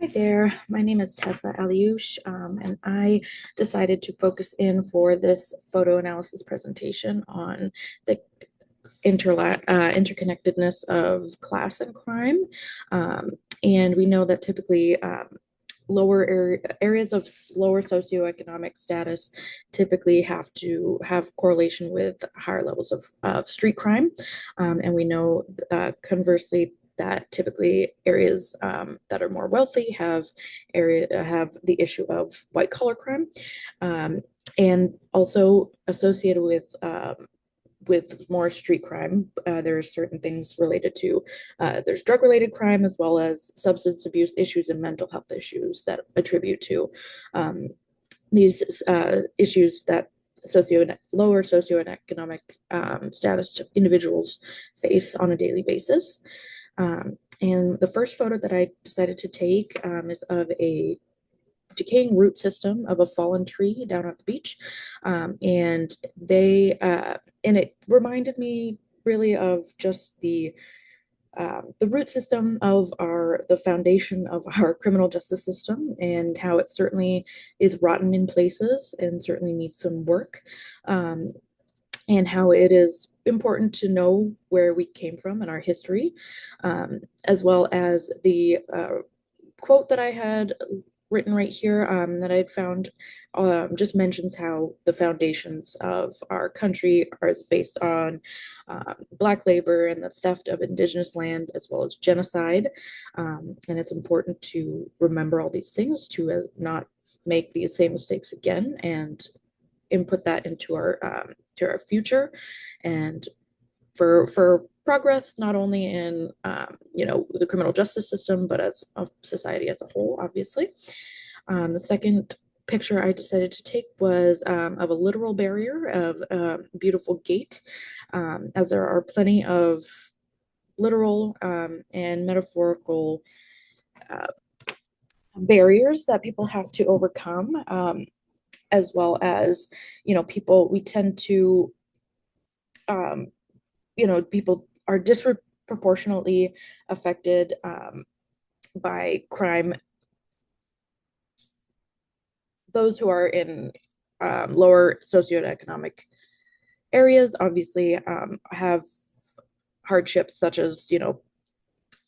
Hi there, my name is Tessa Aliouche, and I decided to focus in for this photo analysis presentation on the interconnectedness of class and crime. Um, and we know that typically areas of lower socioeconomic status typically have to have correlation with higher levels of street crime. And we know conversely that typically areas that are more wealthy have the issue of white collar crime, um, and also associated with more street crime. There's certain things related to there's drug related crime as well as substance abuse issues and mental health issues that attribute to um, these issues that lower socioeconomic status individuals face on a daily basis. And the first photo that I decided to take is of a decaying root system of a fallen tree down at the beach. And it reminded me really of just the root system of the foundation of our criminal justice system, and how it certainly is rotten in places and certainly needs some work, um, and how it is important to know where we came from in our history, as well as the quote that I had written right here, that I had found, just mentions how the foundations of our country are based on Black labor and the theft of Indigenous land, as well as genocide. And it's important to remember all these things to not make these same mistakes again, and input that into our to our future, and for progress, not only in the criminal justice system, but as a society as a whole, obviously. The second picture I decided to take was of a literal barrier of a beautiful gate, as there are plenty of literal and metaphorical uh, barriers that people have to overcome, as well as, people, we tend to, um, people are disproportionately affected by crime. Those who are in lower socioeconomic areas obviously have hardships such as,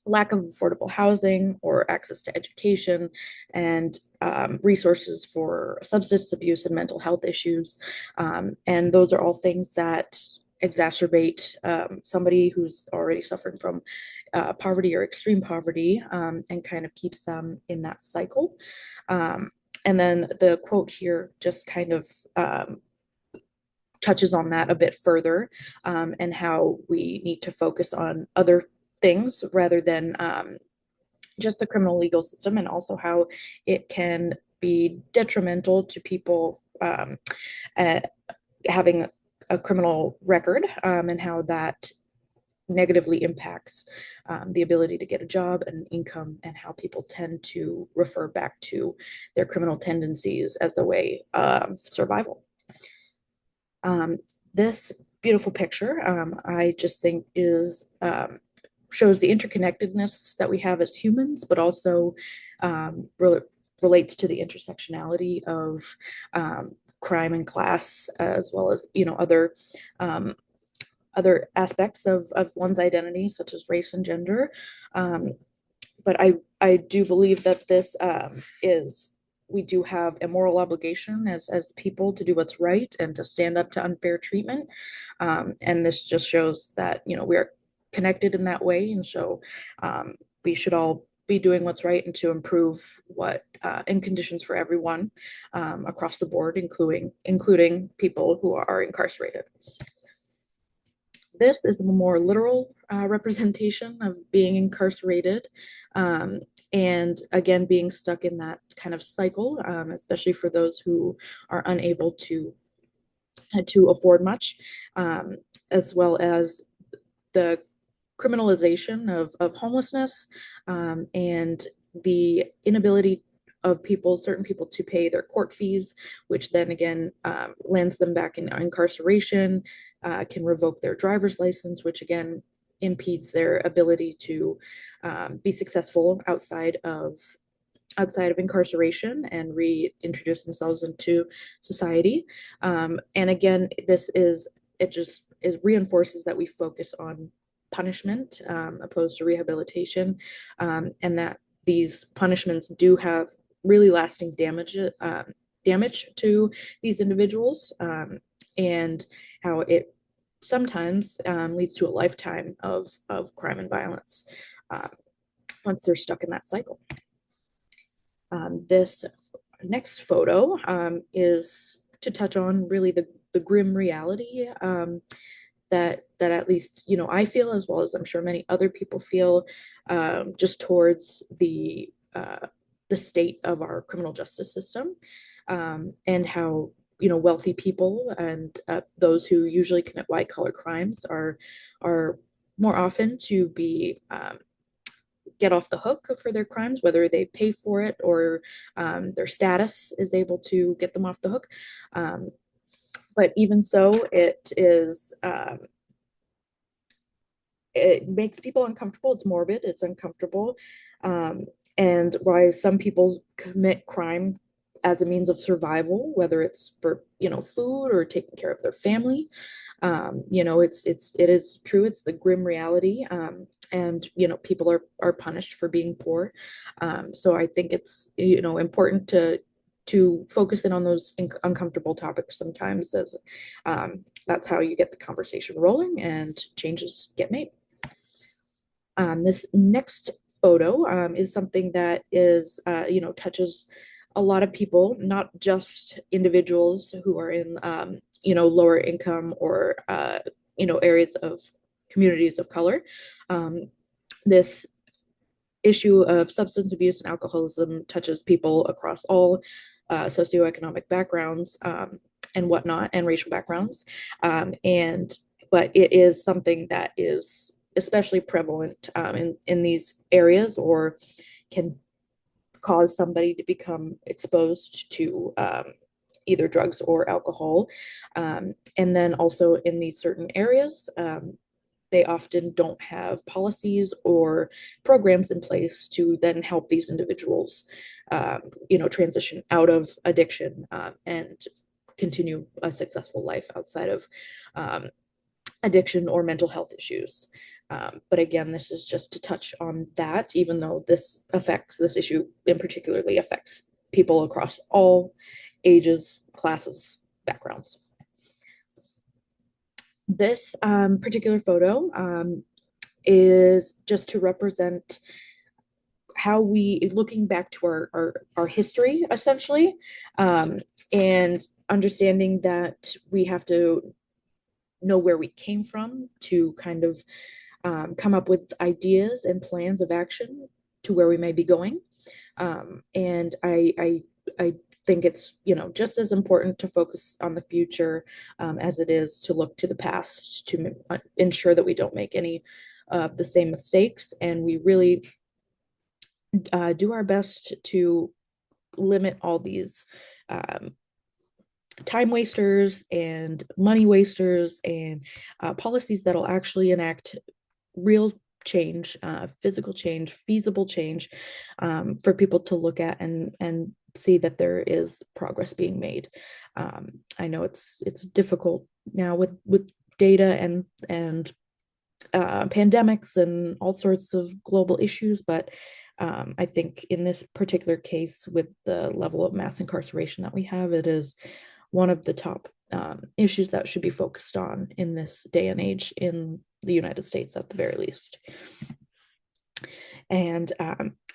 lack of affordable housing or access to education, and resources for substance abuse and mental health issues. And those are all things that exacerbate somebody who's already suffering from poverty or extreme poverty, and kind of keeps them in that cycle. Um, and then the quote here just kind of touches on that a bit further, and how we need to focus on other things rather than just the criminal legal system, and also how it can be detrimental to people uh, having a criminal record, and how that negatively impacts the ability to get a job and income, and how people tend to refer back to their criminal tendencies as a way of survival. Um, this beautiful picture, I just think shows the interconnectedness that we have as humans, but also relates to the intersectionality of crime and class, as well as, um, other aspects of one's identity, such as race and gender. Um, but I do believe that this is we do have a moral obligation as people to do what's right and to stand up to unfair treatment. And this just shows that, we are connected in that way, and so we should all be doing what's right and to improve what in conditions for everyone across the board, including people who are incarcerated. This is a more literal representation of being incarcerated, and again, being stuck in that kind of cycle, especially for those who are unable to afford much, as well as the criminalization of homelessness, and the inability of certain people to pay their court fees, which then again lands them back in incarceration, can revoke their driver's license, which again impedes their ability to be successful outside of outside of incarceration and reintroduce themselves into society. And again, it reinforces that we focus on punishment opposed to rehabilitation, and that these punishments do have really lasting damage to these individuals, and how it sometimes leads to a lifetime of crime and violence uh, once they're stuck in that cycle. This next photo is to touch on really the grim reality that at least I feel, as well as I'm sure many other people feel, just towards the state of our criminal justice system, and how wealthy people and those who usually commit white collar crimes are more often to be get off the hook for their crimes, whether they pay for it or their status is able to get them off the hook. But even so, it makes people uncomfortable. It's morbid. It's uncomfortable. Um, and why some people commit crime as a means of survival, whether it's for food or taking care of their family. It is true. It's the grim reality. And people are punished for being poor. So I think it's important to focus in on those uncomfortable topics sometimes, as that's how you get the conversation rolling and changes get made. This next photo is something that is, touches a lot of people, not just individuals who are in, lower income or, areas of communities of color. This issue of substance abuse and alcoholism touches people across all socioeconomic backgrounds and whatnot, and racial backgrounds. But it is something that is especially prevalent in these areas, or can cause somebody to become exposed to either drugs or alcohol. And then also in these certain areas, they often don't have policies or programs in place to then help these individuals, transition out of addiction and continue a successful life outside of addiction or mental health issues. But again, this is just to touch on that, even though this issue in particularly affects people across all ages, classes, backgrounds. This particular photo is just to represent how looking back to our history, essentially, and understanding that we have to know where we came from to kind of come up with ideas and plans of action to where we may be going. And I think it's just as important to focus on the future as it is to look to the past to ensure that we don't make any of the same mistakes, and we really do our best to limit all these time wasters and money wasters and policies that'll actually enact real change, physical change, feasible change, for people to look at and see that there is progress being made. I know it's difficult now with data and pandemics and all sorts of global issues, but I think in this particular case, with the level of mass incarceration that we have, it is one of the top issues that should be focused on in this day and age in the United States, at the very least. And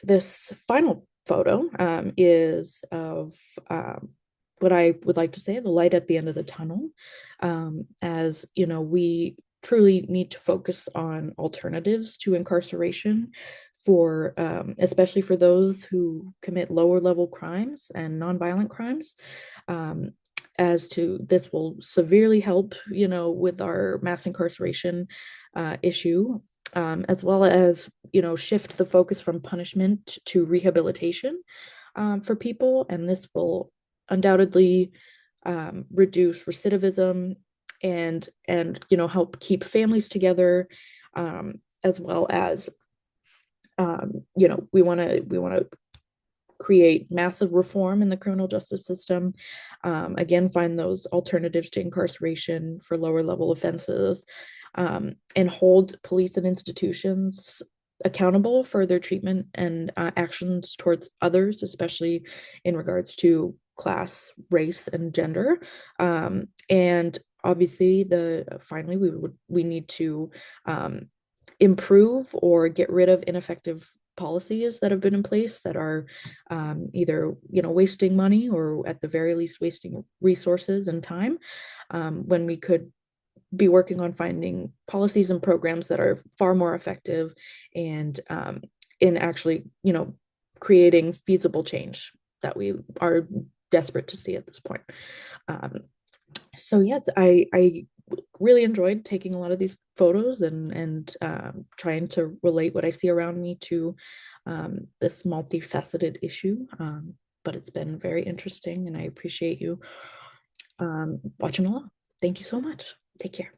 this final photo is of what I would like to say the light at the end of the tunnel. As we truly need to focus on alternatives to incarceration for especially for those who commit lower level crimes and nonviolent crimes. As to this will severely help, with our mass incarceration issue, as well as, shift the focus from punishment to rehabilitation for people. And this will undoubtedly reduce recidivism and help keep families together, as well as we want to create massive reform in the criminal justice system. Again, find those alternatives to incarceration for lower level offenses, and hold police and institutions accountable for their treatment and actions towards others, especially in regards to class, race, and gender. And obviously, the finally we need to improve or get rid of ineffective policies that have been in place that are either wasting money or at the very least wasting resources and time, when we could be working on finding policies and programs that are far more effective and in actually creating feasible change that we are desperate to see at this point. Um, so yes, I really enjoyed taking a lot of these photos and trying to relate what I see around me to this multifaceted issue. But it's been very interesting, and I appreciate you watching along. Thank you so much. Take care.